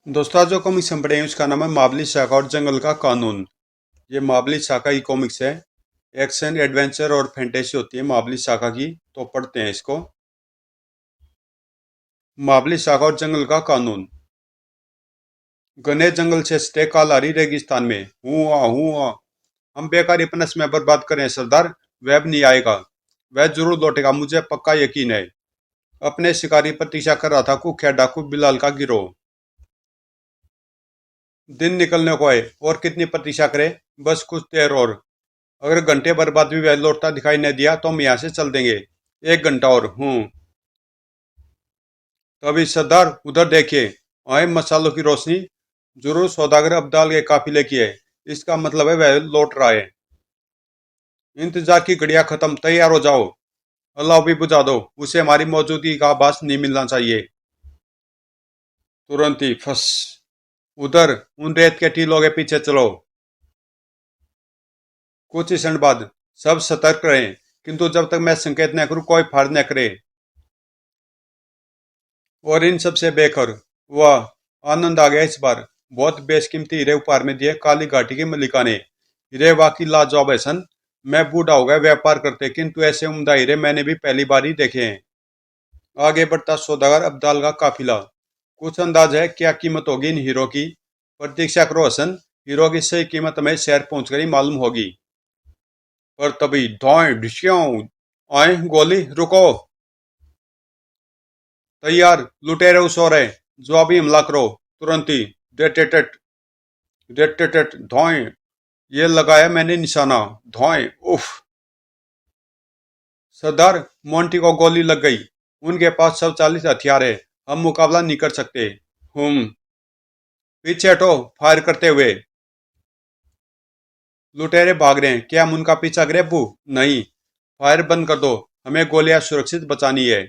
दोस्तों आज जो कॉमिक्स हम पढ़े हैं उसका नाम है मावली शाखा और जंगल का कानून। ये मावली शाखा की कॉमिक्स है। एक्शन एडवेंचर और फैंटेसी होती है मावली शाखा की। तो पढ़ते हैं इसको। मावली शाखा और जंगल का कानून। घने जंगल से सटे कालारी रेगिस्तान में हुआ हम बेकार अपना समय बर्बाद करें सरदार। वह अब नहीं आएगा। वह जरूर लौटेगा, मुझे पक्का यकीन है। अपने शिकारी प्रतीक्षा कर रहा था कुख्या डाकू बिलाल का गिरोह। दिन निकलने को है और कितनी प्रतीक्षा करे। बस कुछ देर और। अगर घंटे भर बाद भी वह लौटता दिखाई नहीं दिया तो हम यहाँ से चल देंगे। 1 घंटा और। तभी सरदार उधर देखिए। आए मसालों की रोशनी। जरूर सौदागर अब्दाल के काफिले की है। इसका मतलब है वह लौट रहा है। इंतजार की घड़ियां खत्म, तैयार हो जाओ। अल्लाह भी बुझा दो, उसे हमारी मौजूदगी का आभास नहीं मिलना चाहिए। तुरंत ही फस। उधर उन रेत के टीलों के पीछे चलो। कुछ ही क्षण बाद सब सतर्क रहे, किंतु जब तक मैं संकेत न करूं कोई फाड़ न करे। और इन सबसे बेखर वाह आनंद आ गया इस बार। बहुत बेशकीमती हीरे उपहार में दिए काली घाटी की मलिका ने। हीरे वाकई लाजवाब है सन। मैं बूढ़ा हो गया व्यापार करते, किंतु ऐसे उम्दा हीरे मैंने भी पहली बार ही देखे हैं। आगे बढ़ता सौदागर अब्दाल का काफिला। कुछ अंदाज है क्या कीमत होगी इन हीरो की। प्रतीक्षा करो हसन। हीरो की सही कीमत हमें शहर पहुंचकर ही मालूम होगी। पर तभी धौएं ढिश्यों। आए गोली रुको। तैयार लुटेरे उस और है। जवाबी हमला करो तुरंत ही। डेटेटेट डेटेटेट धौएं। ये लगाया मैंने निशाना। धौएं उफ। सरदार मोंटी को गोली लग गई। उनके पास सब 40 हथियार है। हम मुकाबला नहीं कर सकते। हम पीछे हटो। फायर करते हुए। लुटेरे भाग रहे हैं, क्या हम उनका पीछा करें अब्बू? नहीं। फायर बंद कर दो। हमें गोलियां सुरक्षित बचानी है।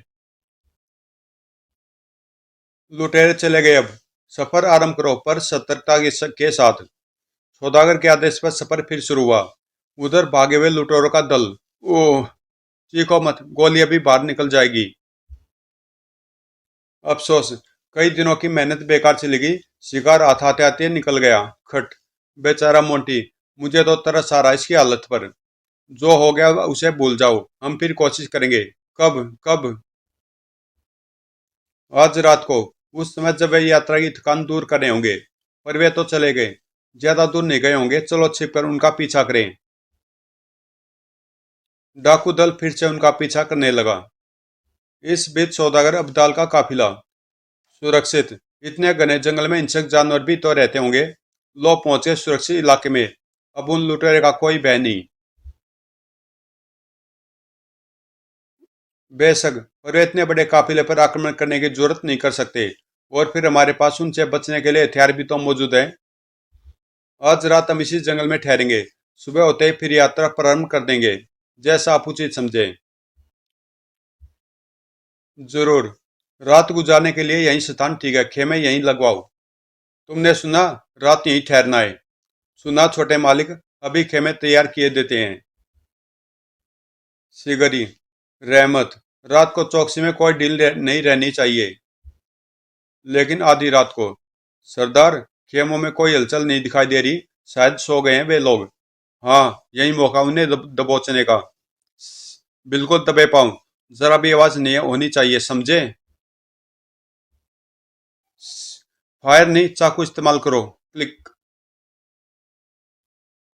लुटेरे चले गए अब। सफर आरंभ करो पर सतर्कता के साथ। सौदागर के आदेश पर सफर फिर शुरू हुआ। उधर भागे हुए लुटेरों का दल। ओह। चीखो मत, गोली अभी बाहर निकल जाएगी। अफसोस, कई दिनों की मेहनत बेकार चली गई। शिकार आते आते निकल गया। खट। बेचारा मोंटी। मुझे तो तरस आ रहा है इसकी हालत पर। जो हो गया उसे भूल जाओ, हम फिर कोशिश करेंगे। कब कब? आज रात को। उस समय जब वे यात्रा की थकान दूर करने होंगे। पर वे तो चले गए। ज्यादा दूर नहीं गए होंगे, चलो छिपकर उनका पीछा करें। डाकू दल फिर से उनका पीछा करने लगा। इस बीच सौदागर अब्दाल का काफिला सुरक्षित। इतने घने जंगल में हिंसक जानवर भी तो रहते होंगे। लोग पहुंचे सुरक्षित इलाके में। अब उन लुटेरे का कोई भय नहीं। बेशक, पर वे इतने बड़े काफिले पर आक्रमण करने की जरूरत नहीं कर सकते। और फिर हमारे पास उनसे बचने के लिए हथियार भी तो मौजूद है। आज रात हम इसी जंगल में ठहरेंगे। सुबह होते ही फिर यात्रा प्रारंभ कर देंगे। जैसा आप उचित समझे। जरूर। रात गुजारने के लिए यही स्थान ठीक है, खेमे यहीं लगवाओ। तुमने सुना? रात यहीं ठहरना है। सुना छोटे मालिक। अभी खेमे तैयार किए देते हैं। सिगरी। रहमत। रात को चौकसी में कोई नहीं रहनी चाहिए। लेकिन आधी रात को। सरदार, खेमों में कोई हलचल नहीं दिखाई दे रही। शायद सो गए हैं वे लोग। हाँ, यही मौका उन्हें दबोचने का। बिल्कुल दबे पाऊं। जरा भी आवाज नहीं होनी चाहिए, समझे? फायर नहीं, चाकू इस्तेमाल करो। क्लिक।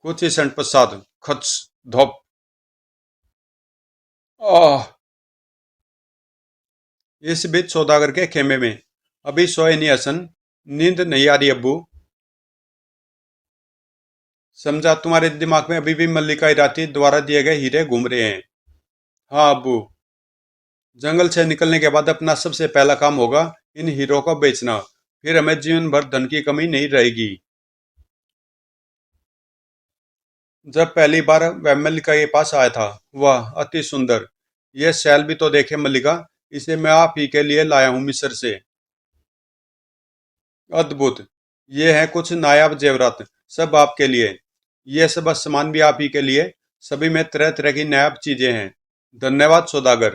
कुछ ही क्षण पश्चात। खच। धोप। आह। इस बीच सौदागर के खेमे में। अभी सोए नहीं हसन। नींद नहीं आ रही अब्बू? समझा तुम्हारे दिमाग में अभी भी मल्लिका इराती द्वारा दिए गए हीरे घूम रहे हैं। हाँ अब्बू। जंगल से निकलने के बाद अपना सबसे पहला काम होगा इन हीरो को बेचना। फिर हमें जीवन भर धन की कमी नहीं रहेगी। जब पहली बार वह मल्लिका के पास आया था, वह अति सुंदर। यह शैल भी तो देखे मल्लिका। इसे मैं आप ही के लिए लाया हूं मिस्र से। अद्भुत। ये है कुछ नायाब जेवरात। सब आपके लिए। ये सब सामान भी आप ही के लिए। सभी में तरह तरह की नायाब चीजें हैं। धन्यवाद सौदागर।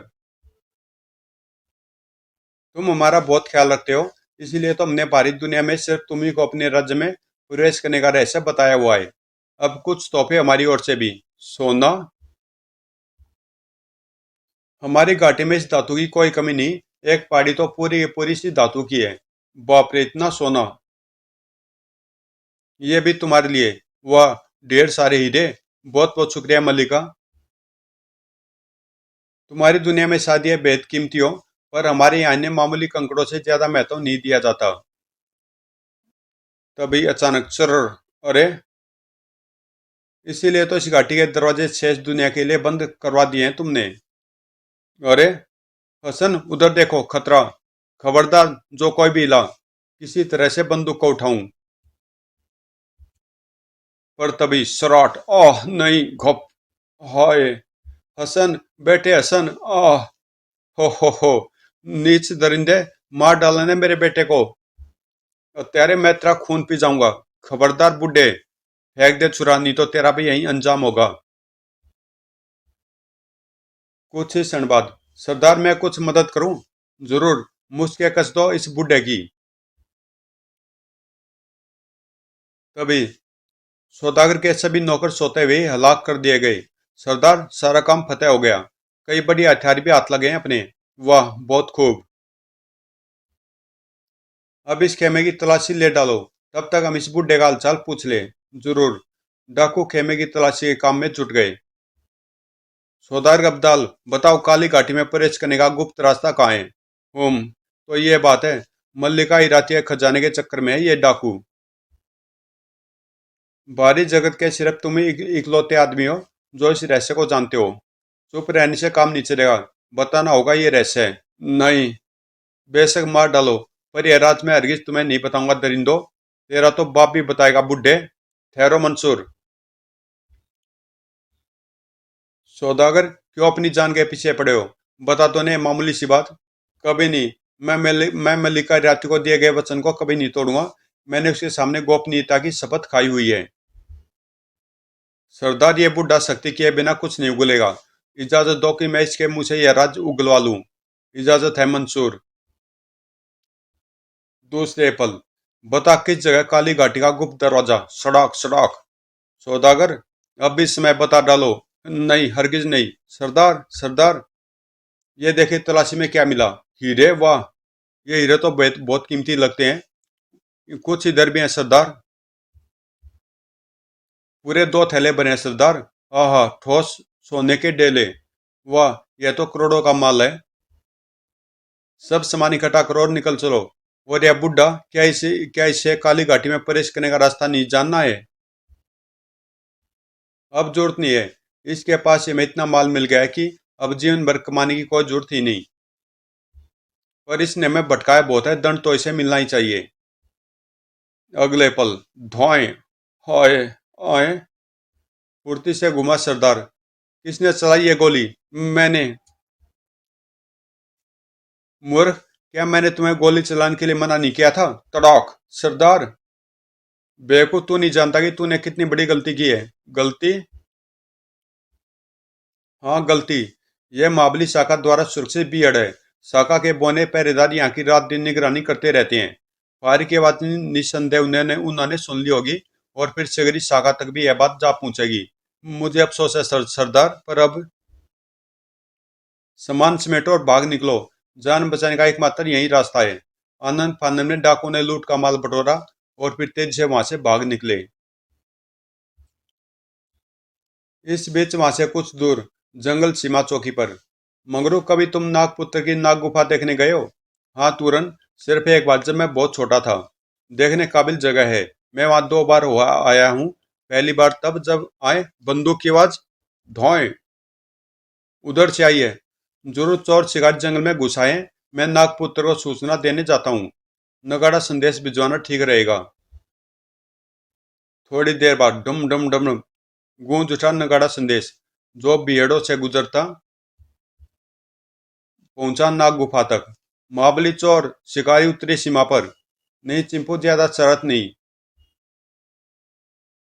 तुम हमारा बहुत ख्याल रखते हो। इसीलिए तो हमने बाहरी दुनिया में सिर्फ तुम्ही को अपने राज्य में प्रवेश करने का रहस्य बताया हुआ है। अब कुछ तोहफे हमारी ओर से भी। सोना। हमारी घाटी में इस धातु की कोई कमी नहीं। एक पहाड़ी तो पूरी पूरी सी धातु की है। बाप रे, इतना सोना! ये भी तुम्हारे लिए। वाह, ढेर सारे हीरे। बहुत बहुत शुक्रिया मल्लिका। तुम्हारी दुनिया में शायद ये बेहद कीमती हो, पर हमारे यहाँ इन्हें मामूली कंकड़ों से ज्यादा महत्व नहीं दिया जाता। तभी अचानक चर। अरे, इसीलिए तो इस घाटी के दरवाजे शेष दुनिया के लिए बंद करवा दिए हैं तुमने। अरे हसन, उधर देखो, खतरा! खबरदार, जो कोई भी हिला, किसी तरह से बंदूक को उठाऊं। पर तभी सराट! आह नहीं, घप! हाय! हसन, बेटे हसन! आह! हो, नीच दरिंदे! मार डालने ने मेरे बेटे को। तेरे मैं तेरा खून पी जाऊंगा। खबरदार बुड्ढे, फेंक दे छुरा, नहीं तो तेरा भी यही अंजाम होगा। कुछ ही क्षण बाद, सरदार मैं कुछ मदद करूं? जरूर, मुझके कस दो इस बुड्ढे की। तभी सौदागर के सभी नौकर सोते हुए हलाक कर दिए गए। सरदार, सारा काम फतेह हो गया। कई बड़ी हथियार भी हाथ लगे हैं अपने। वाह, बहुत खूब। अब इस खेमे की तलाशी ले डालो। तब तक हम इस बुड्ढे का हालचाल पूछ ले। जरूर। डाकू खेमे की तलाशी के काम में जुट गए। सौदागर अब्दाल, बताओ, काली घाटी में प्रवेश करने का गुप्त रास्ता कहाँ है? तो ये बात है। मल्लिका हिराती के खजाने के चक्कर में है ये डाकू। बाहरी जगत के सिर्फ तुम ही इकलौते आदमी हो जो इस रहस्य को जानते हो। चुप रहने से काम नहीं चलेगा। बताना होगा ये रहस्य है। नहीं, बेशक मार डालो, पर यह राज मैं हरगिज तुम्हें नहीं बताऊंगा दरिंदो। तेरा तो बाप भी बताएगा बुड्ढे। ठहरो मंसूर। सौदागर, क्यों अपनी जान के पीछे पड़े हो? बता तो नहीं, मामूली सी बात। कभी नहीं। मैं मल्लिका राती को दिए गए वचन को कभी नहीं तोड़ूंगा। मैंने उसके सामने गोपनीयता की शपथ खाई हुई है। सरदार, ये बुढ़ा शक्ति किए बिना कुछ नहीं उगलेगा। इजाजत दो कि मैं इसके मुंह से यह राज उगलवा लूं। इजाजत है मंसूर। दूसरे पल, बता किस जगह काली घाटी का गुप्त दरवाजा? सड़ाक सड़ाक। सौदागर, अब भी समय बता डालो। नहीं, हरगिज नहीं। सरदार, सरदार, ये देखे तलाशी में क्या मिला? हीरे! वाह, ये हीरे तो बहुत बहुत कीमती लगते हैं। कुछ इधर भी हैं सरदार। पूरे 2 थैले बने हैं सरदार। आहा, ठोस सोने के डेले! वाह, यह तो करोड़ों का माल है। सब सामान इकट्ठा करो और निकल चलो। और यह बुड्ढा, क्या इसे काली घाटी में प्रवेश करने का रास्ता नहीं जानना है? अब जरूरत नहीं है। इसके पास हमें इतना माल मिल गया है कि अब जीवन भर कमाने की कोई जरूरत ही नहीं। पर इसने हमें भटकाया बहुत है, दंड तो इसे मिलना ही चाहिए। अगले पल, धोएं! हाय! आए! फुर्ती से घुमा सरदार। किसने चलाई ये गोली? मैंने। मूर्ख, क्या मैंने तुम्हें गोली चलाने के लिए मना नहीं किया था? तड़ाक! सरदार, बेवकूफ, तू नहीं जानता कि तूने कितनी बड़ी गलती की है। गलती? हाँ, गलती। यह महाबली शाखा द्वारा सुरक्षित भीड़ है। शाखा के बौने पहरेदार यहाँ की रात दिन निगरानी करते रहते हैं। फायरिंग के बाद निस्संदेह उन्होंने उन्होंने सुन ली होगी, और फिर सगरी शाखा तक भी यह बात जा पहुंचेगी। मुझे अफसोस है सरदार, पर अब सामान समेटो और भाग निकलो। जान बचाने का एकमात्र यही रास्ता है। आनंद फानंद में डाकुओं ने लूट का माल बटोरा और फिर तेजी से वहां से भाग निकले। इस बीच वहां से कुछ दूर जंगल सीमा चौकी पर, मंगरू, कभी तुम नागपुत्र की नाग गुफा देखने गए हो? हाँ तुरंत, सिर्फ एक बार, जब मैं बहुत छोटा था। देखने काबिल जगह है। मैं वहां 2 बार हुआ आया हूँ। पहली बार तब जब आए बंदूक की आवाज, धोएं! उधर से आई है। जरूर चोर शिकारी जंगल में घुस आए। मैं नागपुत्र को सूचना देने जाता हूँ। नगाड़ा संदेश भिजवाना ठीक रहेगा। थोड़ी देर बाद डम डम डम डम गूंज उठा नगाड़ा संदेश। जो भीड़ों से गुजरता पहुंचा नाग गुफा तक। महाबली चोर शिकारी उत्तरी सीमा पर। नहीं चिंपू, ज्यादा शरत नहीं।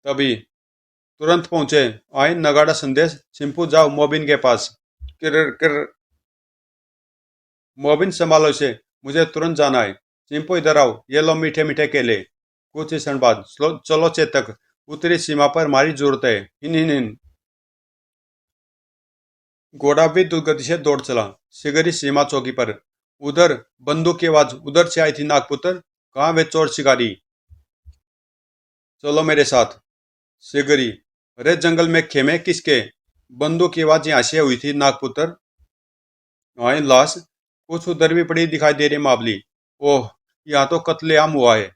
तभी तुरंत पहुंचे। आए नगाड़ा संदेश। चिंपू, जाओ मोबिन के पास। किर किर। मोबिन, संभालो इसे, मुझे तुरंत जाना है। चिंपू इधर आओ, ये लो मीठे मीठे केले। कुछ क्षण बाद, चलो चेतक, उत्तरी सीमा पर हमारी जरूरत है। हिन हिन हिन। घोड़ा भी दुर्गति से दौड़ चला। शिगरी सीमा चौकी पर। उधर बंदूक की आवाज उधर से आई थी। नागपुत्र, कहाँ वे चोर शिकारी? चलो मेरे साथ। शिगरी, अरे जंगल में खेमे किसके? बंदूक की आवाज यहाँ से हुई थी नागपुत्र। हाँ लाश कुछ उधर भी पड़ी दिखाई दे रही मावली। ओह, यहाँ तो कत्लेआम हुआ है।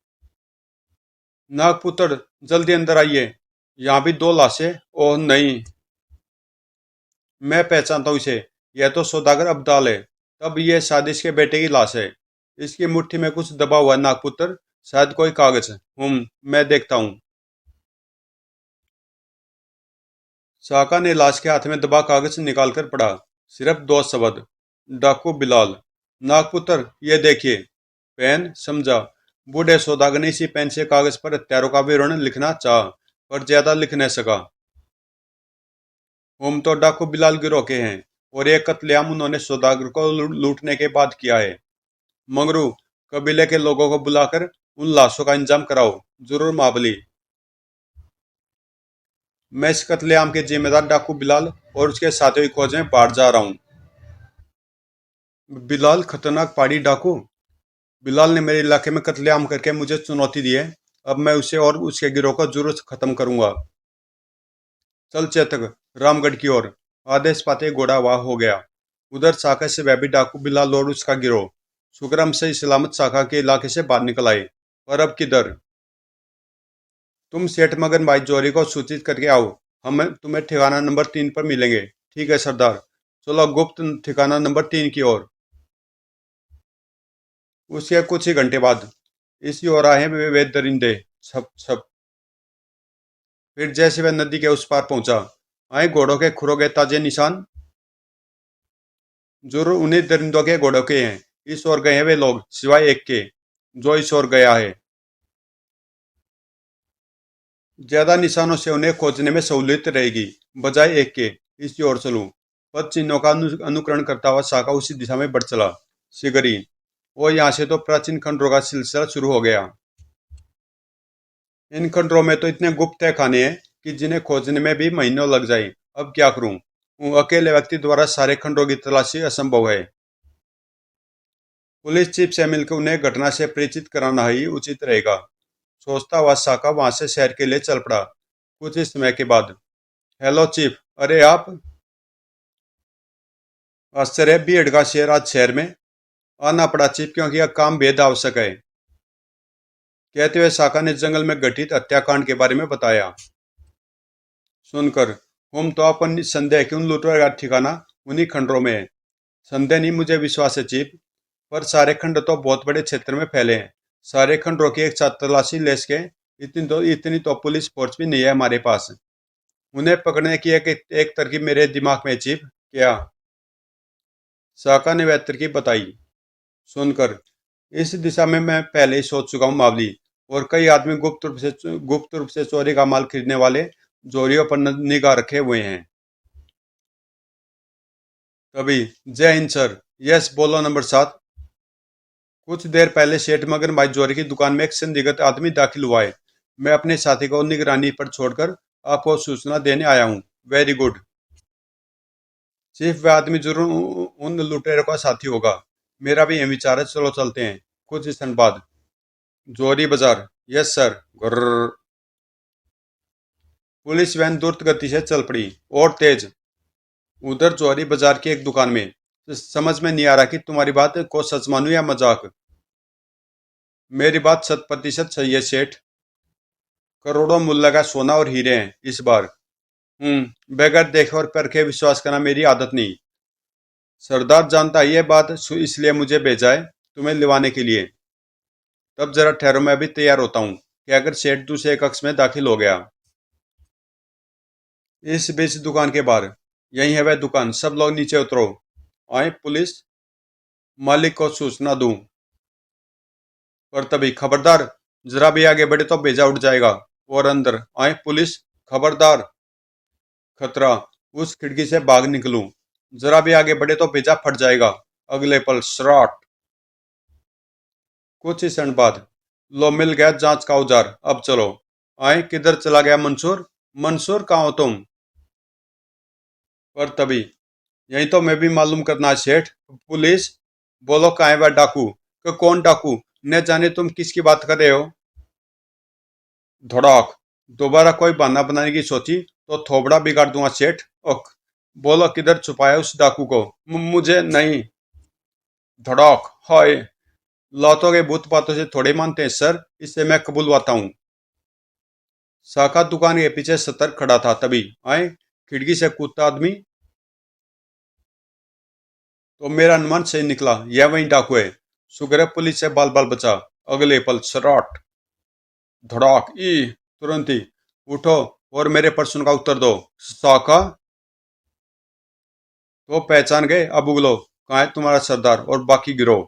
नागपुत्र, जल्दी अंदर आइए, यहाँ भी दो लाशें। ओह नहीं, मैं पहचानता हूँ इसे। यह तो सौदागर अब्दाल है। तब यह साजिश के बेटे की लाश है। इसकी मुट्ठी में कुछ दबा हुआ है नागपुत्र, शायद कोई कागज। मैं देखता हूँ। शाका ने लाश के हाथ में दबा कागज निकालकर पढ़ा। सिर्फ दो शब्द, डाकू बिलाल। नागपुत्र, ये देखिए। पेन समझा। बूढ़े सौदागर ने इसी पेन से कागज पर हत्यारों का विवरण लिखना चाहा, पर ज्यादा लिख नहीं सका। हम तो डाकू बिलाल गिरोह के हैं, और ये कत्लेआम उन्होंने सौदागर को लूटने के बाद किया है। मंगरू, कबीले के लोगों को बुलाकर उन लाशों का इंतजाम कराओ। जरूर मावली। मैं इस कत्लेआम के जिम्मेदार डाकू बिलाल और उसके साथियों की खोज में बाहर जा रहा हूँ। बिलाल खतरनाक पहाड़ी डाकू? बिलाल ने मेरे इलाके में कत्लेआम करके मुझे चुनौती दी है। अब मैं उसे और उसके गिरोह को जरूर खत्म करूंगा। चल चेतक, रामगढ़ की ओर। आदेश पाते घोड़ा वाह हो गया। उधर शाखा से वह भी डाकू बिलाल और उसका गिरोह सुकरम से सलामत शाखा के इलाके से बाहर निकल आए। पर अब किधर? तुम सेठ मगन भाई जौहरी को सूचित करके आओ। हम तुम्हें ठिकाना नंबर 3 पर मिलेंगे। ठीक है सरदार। चलो गुप्त ठिकाना नंबर 3 की ओर। उसके कुछ ही घंटे बाद इसी ओर आए वे दरिंदे। छप छप। फिर जैसे वह नदी के उस पार पहुंचा, आए घोड़ों के खुरों के ताजे निशान। जरूर उन्हीं दरिंदों के घोड़ों के हैं। इस ओर गए हैं वे लोग, सिवाय एक के जो इस ओर गया है। ज्यादा निशानों से उन्हें खोजने में सहूलियत रहेगी, बजाय एक के। इसी ओर चलूं। पद चिन्हों का अनुकरण करता हुआ शाखा उसी दिशा में बढ़ चला। सिगरी, वो यहाँ से तो प्राचीन खंडरों का सिलसिला शुरू हो गया। इन खंडरों में तो इतने गुप्त तह खाने हैं कि जिन्हें खोजने में भी महीनों लग जाए। अब क्या करूं? अकेले व्यक्ति द्वारा सारे खंडरों की तलाशी असंभव है। पुलिस चीफ से मिलकर उन्हें घटना से परिचित कराना ही उचित रहेगा। सोचता हुआ साका वहां से शहर के लिए चल पड़ा। कुछ ही समय के बाद, हेलो चीफ, अरे आप? आश्चर्य, भीड़ का शहर आज शहर में आना पड़ा चीफ, क्योंकि यह काम बेहद आवश्यक है। कहते हुए साका ने जंगल में घटित हत्याकांड के बारे में बताया। सुनकर हम तो अपन संदेह कि उन लुटेरों का ठिकाना उन्हीं खंडरों में है। संदेह नहीं, मुझे विश्वास है चीफ। पर सारे खंड तो बहुत बड़े क्षेत्र में फैले हैं। सारे खंडरों की एक साथ तलाशी ले सके इतनी तो पुलिस फोर्स भी नहीं है हमारे पास। उन्हें पकड़ने की एक तरकीब मेरे दिमाग में है चीफ। क्या? साका ने वह तरकीब बताई। सुनकर, इस दिशा में मैं पहले ही सोच चुका हूँ मावली। और कई आदमी गुप्त रूप से चोरी का माल खरीदने वाले जोरियों पर निगाह रखे हुए हैं। तभी, जय हिंद सर। यस, बोलो नंबर 7। कुछ देर पहले सेठ मगन भाई जौहरी की दुकान में एक संदिग्ध आदमी दाखिल हुआ है। मैं अपने साथी को निगरानी पर छोड़कर आपको सूचना देने आया हूँ। वेरी गुड चीफ, वह आदमी जरूर उन लुटेरों का साथी होगा। मेरा भी यह विचार है, चलो चलते हैं। कुछ क्षण बाद, जौहरी बाजार। Yes sir. गुर्र। पुलिस वैन द्रुत गति से चल पड़ी, और तेज। उधर जौहरी बाजार की एक दुकान में। समझ में नहीं आ रहा कि तुम्हारी बात को सच मानूं या मजाक। मेरी बात 100% सही है सेठ। करोड़ों मूल्य का सोना और हीरे हैं इस बार। बगैर देखे और परखे विश्वास करना मेरी आदत नहीं। सरदार जानता है ये बात, इसलिए मुझे भेजा है तुम्हें लिवाने के लिए। तब जरा ठहरो, मैं अभी तैयार होता हूँ। कि अगर सेठ दूसरे कक्ष में दाखिल हो गया। इस बीच दुकान के बाहर, यही है वह दुकान, सब लोग नीचे उतरो। आए पुलिस, मालिक को सूचना दूं। पर तभी, खबरदार, जरा भी आगे बढ़े तो भेजा उठ जाएगा। और अंदर आए पुलिस, खबरदार। खतरा, उस खिड़की से भाग निकलूं। जरा भी आगे बढ़े तो भेजा फट जाएगा। अगले पल, शराट। कुछ ही क्षण बाद, लो मिल गया जांच का औजार, अब चलो। आए, किधर चला गया मंसूर? मंसूर कहाँ हो तुम? पर तभी, यही तो मैं भी मालूम करना है सेठ। पुलिस? बोलो कहाँ है वह डाकू? कौन डाकू? न जाने तुम किसकी बात कर रहे हो? धड़ाक। दोबारा कोई बहाना बनाने की सोची तो थोबड़ा बिगाड़ दूंगा सेठ। ओक। बोलो किधर छुपाया उस डाकू को? मुझे नहीं। धड़ाक। हाय। लातों के भूत बातों से थोड़े मानते हैं सर, इससे मैं कबूलवाता हूँ। शाखा दुकान के पीछे सतर्क खड़ा था, तभी आए, खिड़की से कूदता आदमी। तो मेरा अनुमान सही निकला, यह वही डाकू है। शुक्र है पुलिस से बाल बाल बचा। अगले पल सराट। धड़ाक। ई। तुरंत ही। उठो और मेरे प्रश्न का उत्तर दो। शाखा? तो पहचान गए, अब उगलो, कहाँ है तुम्हारा सरदार और बाकी गिरोह?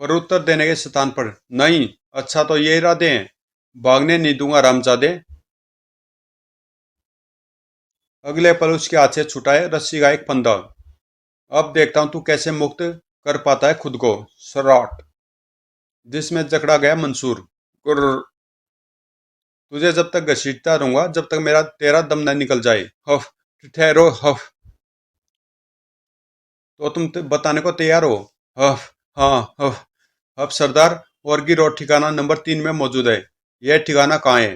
पर उत्तर देने के स्थान पर नहीं। अच्छा तो ये इरादे हैं, भागने नहीं दूंगा रामजादे। अगले पल उसके हाथ से छुटा है रस्सी का एक फंदा। अब देखता हूं तू कैसे मुक्त कर पाता है खुद को। सराट। जिसमें जकड़ा गया मंसूर। कुर्र। तुझे जब तक घसीटता रहूंगा जब तक मेरा तेरा दम न निकल जाए। हफ। ठहरो हफ। तो तुम बताने को तैयार हो? हफ। हाँ हफ। हफ सरदार। और की रोड ठिकाना नंबर 3 में मौजूद है। यह ठिकाना कहाँ है?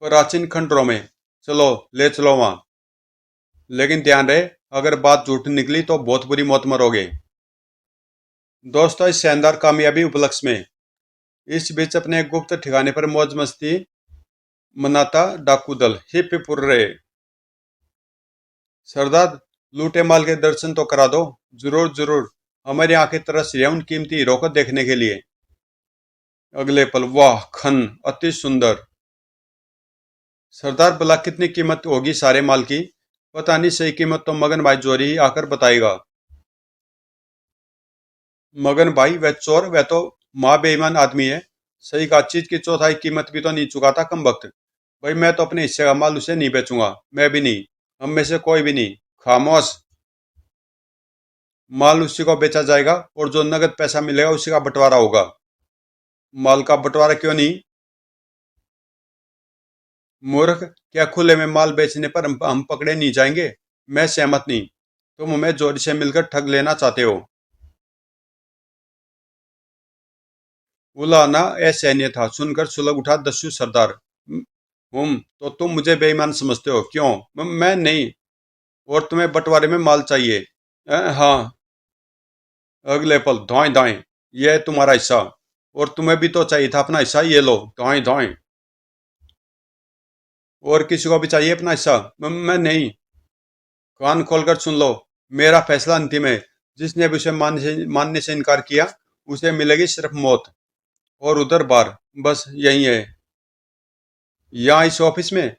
प्राचीन खंडरों में। चलो ले चलो वहां। लेकिन ध्यान रहे, अगर बात झूठ निकली तो बहुत बुरी मौत मरोगे। दोस्तों, इस शानदार कामयाबी उपलक्ष्य में इस बीच अपने गुप्त ठिकाने पर मौज मस्ती मनाता डाकू दल हिप हिप हुर्रे। सरदार, लूटे माल के दर्शन तो करा दो। जरूर जरूर, हमारी आंखें तरस रही है उन कीमती हीरो को देखने के लिए। अगले पल, वाह खन, अति सुंदर। सरदार, भला कितनी कीमत होगी सारे माल की? पता नहीं, सही कीमत तो मगन भाई जोरी ही आकर बताएगा। मगन भाई वह चोर, वह तो माँ बेईमान आदमी है। सही कहा, चीज की चौथाई कीमत भी तो नहीं चुकाता कम वक्त। भाई मैं तो अपने हिस्से का माल उसे नहीं बेचूंगा, मैं भी नहीं, हम में से कोई भी नहीं। खामोश। माल उसी को बेचा जाएगा और जो नगद पैसा मिलेगा उसी का बंटवारा होगा। माल का बंटवारा क्यों नहीं? मूर्ख, क्या खुले में माल बेचने पर हम पकड़े नहीं जाएंगे? मैं सहमत नहीं। तुम हमें जोरी से मिलकर ठग लेना चाहते हो। उलाना असहनीय था, सुनकर सुलग उठा दस्यु सरदार। तो तुम मुझे बेईमान समझते हो, क्यों? मैं नहीं। और तुम्हें बंटवारे में माल चाहिए? हाँ। अगले पल, धाएं धाएं, यह है तुम्हारा हिस्सा। और तुम्हें भी तो चाहिए था अपना हिस्सा, ये लो धाएं धाएं। और किसी को भी चाहिए अपना हिस्सा? मैं नहीं। कान खोलकर सुन लो, मेरा फैसला अंतिम है। जिसने भी उसे मानने से इनकार किया उसे मिलेगी सिर्फ मौत। और उधर बार, बस यही है। यहाँ इस ऑफिस में?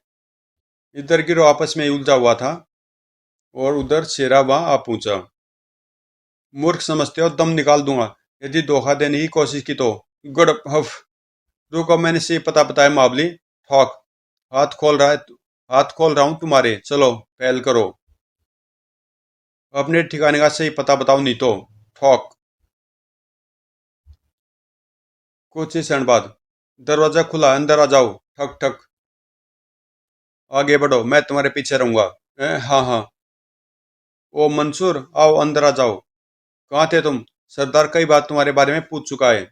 इधर गिरो आपस में ही उलझा हुआ था। और उधर शेरा वहां आ पहुंचा। मूर्ख समझते हो दम निकाल दूंगा यदि धोखा देने की कोशिश की तो। गुड हफ। रुको, मैंने सही पता बताया मावली। ठॉक। हाथ खोल रहा है, हाथ खोल रहा हूं तुम्हारे, चलो पहल करो। अपने ठिकाने का सही पता बताओ नहीं तो। ठॉक। कुछ ही क्षण बाद, दरवाजा खुला, अंदर आ जाओ। ठक ठक। आगे बढ़ो, मैं तुम्हारे पीछे रहूंगा। हाँ हाँ। ओ मंसूर, आओ अंदर आ जाओ। कहाँ थे तुम? सरदार कई बार तुम्हारे बारे में पूछ चुका है।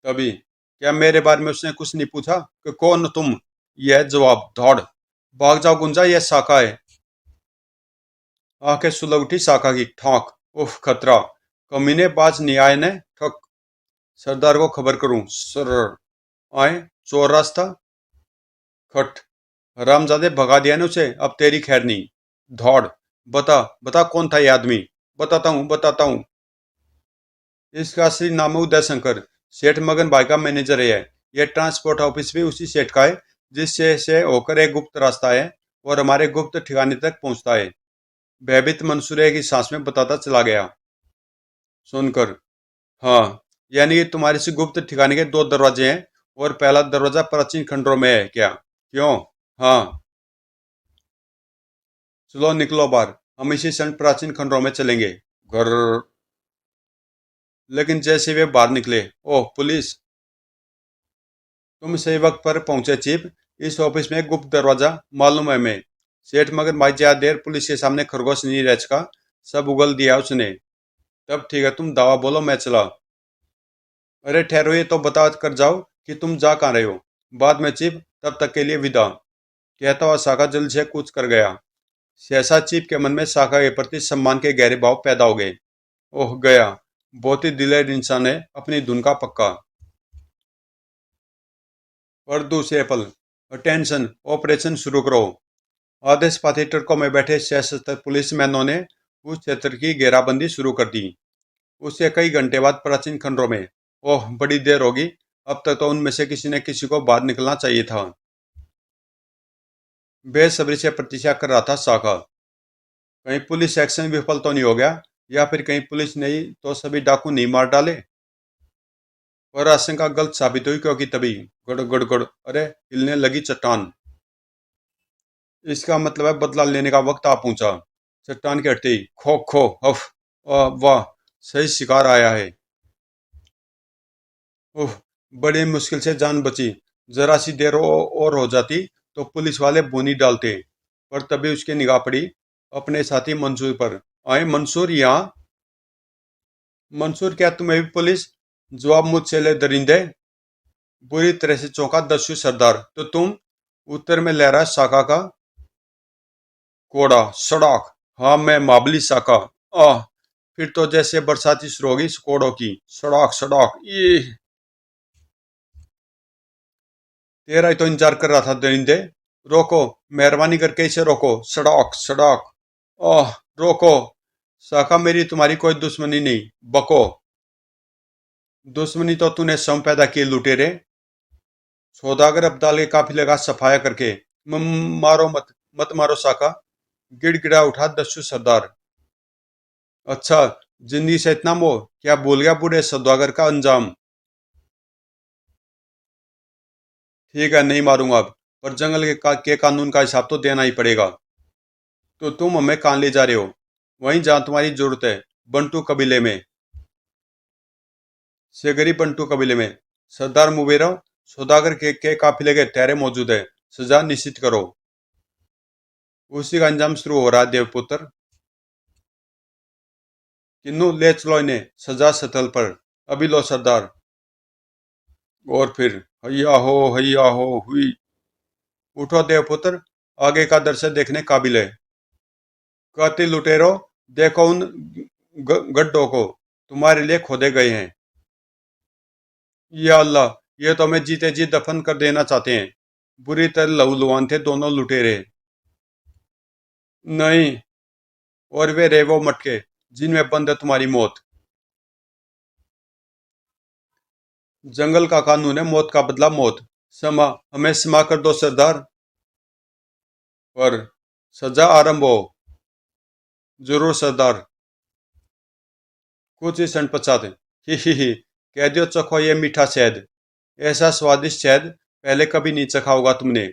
तभी, क्या मेरे बारे में उसने कुछ नहीं पूछा कि कौन हो तुम? यह जवाब, दौड़ भाग जाओ गुंजा, यह शाखा है। आंखें सुलग उठी शाखा की। ठोंक। उफ खतरा। कमीने बाज नहीं आए ने? ठक। सरदार को खबर करूं? सर। आए। चोर रास्ता। खट। हरामजादे भगा दिया ने उसे, अब तेरी खैर नहीं। दौड़। बता बता कौन था ये आदमी? बताता हूँ बताता हूँ। इसका असली नाम है उदय शंकर। सेठ मगन भाई का मैनेजर है। यह ट्रांसपोर्ट ऑफिस भी उसी सेठ का है जिससे से होकर एक गुप्त रास्ता है और हमारे गुप्त ठिकाने तक पहुंचता है। भयभीत मंसूर की सांस में बताता चला गया। सुनकर, हाँ, यानी कि तुम्हारे से गुप्त ठिकाने के दो दरवाजे हैं और पहला दरवाजा प्राचीन खंडरों में है क्या? क्यों? हाँ। चलो निकलो बाहर, हम इसी क्षण प्राचीन खंडरों में चलेंगे। घर। लेकिन जैसे वे बाहर निकले, ओह पुलिस! तुम सही वक्त पर पहुंचे चीफ। इस ऑफिस में गुप्त दरवाजा मालूम है मैं। सेठ मगर भाई ज्यादा देर पुलिस के सामने खरगोश नहीं रह सका। सब उगल दिया उसने। तब ठीक है, तुम दावा बोलो, मैं चला। अरे ठहरो, ये तो बता कर जाओ कि तुम जा कहाँ रहे हो। बाद में चीफ, तब तक के लिए विदा, कहता हुआ साका जल्द से कूच कर गया। सहसा चीफ के मन में साका के प्रति सम्मान के गहरे भाव पैदा हो गए। ओह गया, बहुत ही दिलेर इंसान है, अपनी धुन का पक्का। पर दूसरे पल, अटेंशन, ऑपरेशन शुरू करो। आदेश पाती ट्रकों में बैठे सशस्त्र पुलिसमैनों ने उस क्षेत्र की घेराबंदी शुरू कर दी। उससे कई घंटे बाद प्राचीन खंडरों में, ओह बड़ी देर होगी, अब तक तो उनमें से किसी न किसी को बाहर निकलना चाहिए था। बेसब्री से प्रतीक्षा कर रहा था साका। कहीं पुलिस एक्शन विफल तो नहीं हो गया, या फिर कहीं पुलिस ने ही तो सभी डाकू नहीं मार डाले। और आशंका गलत साबित हुई, क्योंकि तभी गड़ गड़ गड़, अरे हिलने लगी चट्टान। इसका मतलब है बदला लेने का वक्त आ पहुंचा। चट्टान के हटते ही खो खो, हफ, वाह, सही शिकार आया है। उफ, बड़ी मुश्किल से जान बची। जरा सी देर और हो जाती तो पुलिस वाले बोनी डालते। पर तभी उसकी निगाह पड़ी अपने साथी मंसूर पर। आए मंसूर यहाँ? मंसूर, क्या तुम्हें भी पुलिस? जवाब मुझसे ले दरिंदे। बुरी तरह से चौंका दस्यु सरदार। तो तुम? उत्तर में लहरा साका का कोड़ा सड़ाक। हाँ, मैं माबली साका। आह, फिर तो जैसे बरसाती शुरू होगी कोड़ों की, सड़ाक सड़ाक ये। तेरा ही तो इंतजार कर रहा था दरिंदे। रोको, मेहरबानी करके इसे रोको, सड़ाक सड़ाक। ओह रोको। साका, मेरी तुम्हारी कोई दुश्मनी नहीं, बको। दुश्मनी तो तूने स्वयं पैदा की, लुटेरे। सौदागर अब्दाल के काफिले का सफाया करके। मारो मत, मत मारो साका, गिड़गिड़ा उठा दस्यु सरदार। अच्छा, जिंदगी से इतना मोह, क्या भूल गया बूढ़े सौदागर का अंजाम? ठीक है, नहीं मारूंगा अब, पर जंगल के कानून का हिसाब तो देना ही पड़ेगा। तो तुम हमें कहाँ ले जा रहे हो? वहीं जहाँ तुम्हारी जरूरत है, बंटू कबीले में। सेगरी बंटू कबीले में। सरदार मुबेरा, सौदागर के काफिले के ठहरे मौजूद है, सजा निश्चित करो। उसी का अंजाम शुरू हो रहा है देवपुत्र। किन्नू, ले चलो इन्हें सजा स्थल पर, अभी लो सरदार। और फिर हैया हो हुई। उठो देवपुत्र, आगे का दृश्य देखने काबिल है। कहती लुटेरो, देखो उन गड्ढों को, तुम्हारे लिए खोदे गए हैं। या अल्लाह, ये तो हमें जीते जी दफन कर देना चाहते हैं। बुरी तरह लहूलुहान थे दोनों लुटेरे। नहीं, और वे रहे वो मटके जिनमें बंद है तुम्हारी मौत। जंगल का कानून है, मौत का बदला मौत। समा, हमें समा कर दो सरदार। पर सजा आरंभ हो। जरूर सरदार। कुछ ही क्षण पश्चात, ही, कैदियों चखो ये मीठा शहद। ऐसा स्वादिष्ट शहद पहले कभी नहीं चखा होगा तुमने।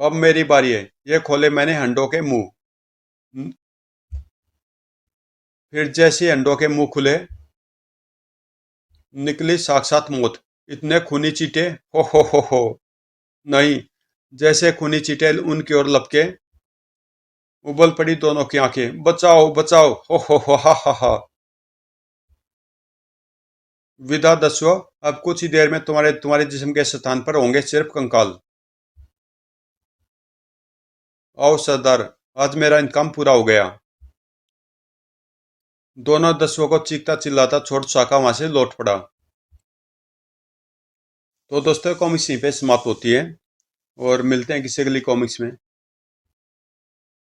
अब मेरी बारी है, ये खोले मैंने हंडों के मुंह। फिर जैसे अंडों के मुंह खुले, निकली साक्षात मौत। इतने खूनी चीटे, हो। नहीं, जैसे खूनी चीटे उनकी ओर लपके, उबल पड़ी दोनों की आंखें। बचाओ बचाओ, हो हा। विदा दस्यो, अब कुछ ही देर में तुम्हारे तुम्हारे जिस्म के स्थान पर होंगे सिर्फ कंकाल। आओ सरदार, आज मेरा इंतकाम पूरा हो गया। दोनों दस्युओं को चीखता चिल्लाता छोड़ शाखा वहां से लौट पड़ा। तो दोस्तों, कॉमिक्स यहीं पे समाप्त होती है, और मिलते हैं किसी अगली कॉमिक्स में।